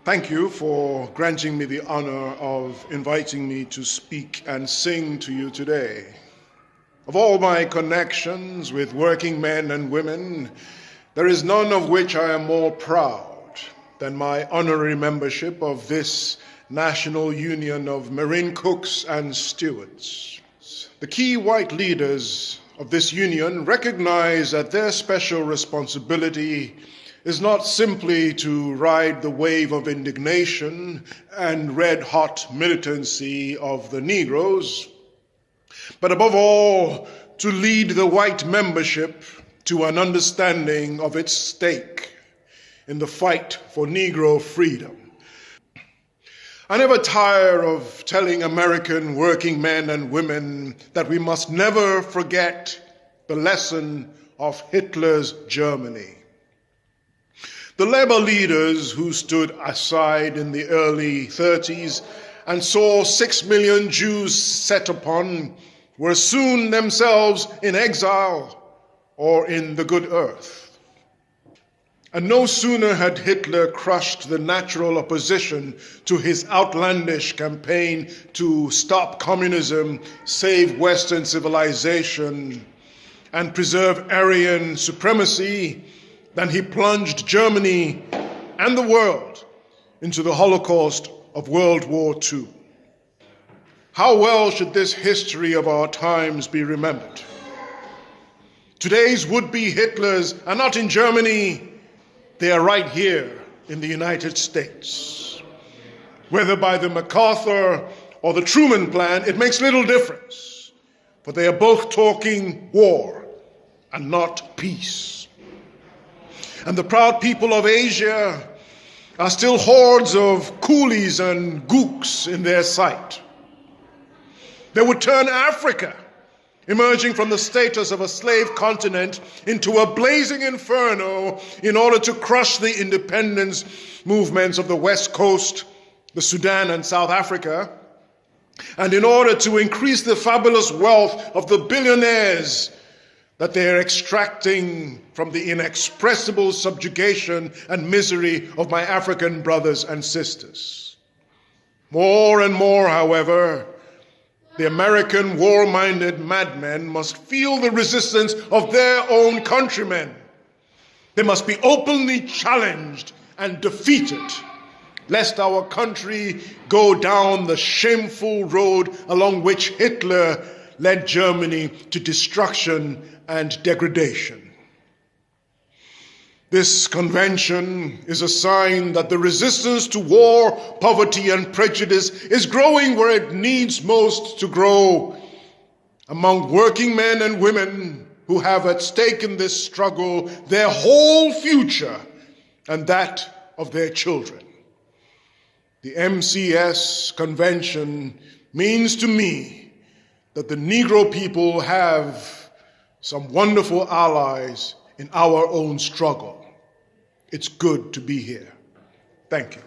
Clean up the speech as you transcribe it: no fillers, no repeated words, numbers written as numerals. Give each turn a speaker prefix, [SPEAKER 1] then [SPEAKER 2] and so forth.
[SPEAKER 1] Thank you for granting me the honor of inviting me to speak and sing to you today. Of all my connections with working men and women, there is none of which I am more proud than my honorary membership of this National Union of Marine Cooks and Stewards. The key white leaders of this union recognize that their special responsibility is not simply to ride the wave of indignation and red-hot militancy of the Negroes, but above all, to lead the white membership to an understanding of its stake in the fight for Negro freedom. I never tire of telling American working men and women that we must never forget the lesson of Hitler's Germany. The labor leaders who stood aside in the early 30s and saw 6 million Jews set upon were soon themselves in exile or in the good earth. And no sooner had Hitler crushed the natural opposition to his outlandish campaign to stop communism, save Western civilization, and preserve Aryan supremacy, than he plunged Germany and the world into the Holocaust of World War II. How well should this history of our times be remembered? Today's would-be Hitlers are not in Germany, they are right here in the United States. Whether by the MacArthur or the Truman Plan, it makes little difference, for they are both talking war and not peace. And the proud people of Asia are still hordes of coolies and gooks in their sight. They would turn Africa, emerging from the status of a slave continent, into a blazing inferno in order to crush the independence movements of the West Coast, the Sudan and South Africa, and in order to increase the fabulous wealth of the billionaires that they are extracting from the inexpressible subjugation and misery of my African brothers and sisters. More and more, however, the American war-minded madmen must feel the resistance of their own countrymen. They must be openly challenged and defeated, lest our country go down the shameful road along which Hitler led Germany to destruction and degradation. This convention is a sign that the resistance to war, poverty, and prejudice is growing where it needs most to grow, among working men and women who have at stake in this struggle their whole future and that of their children. The MCS convention means to me that the Negro people have some wonderful allies in our own struggle. It's good to be here. Thank you.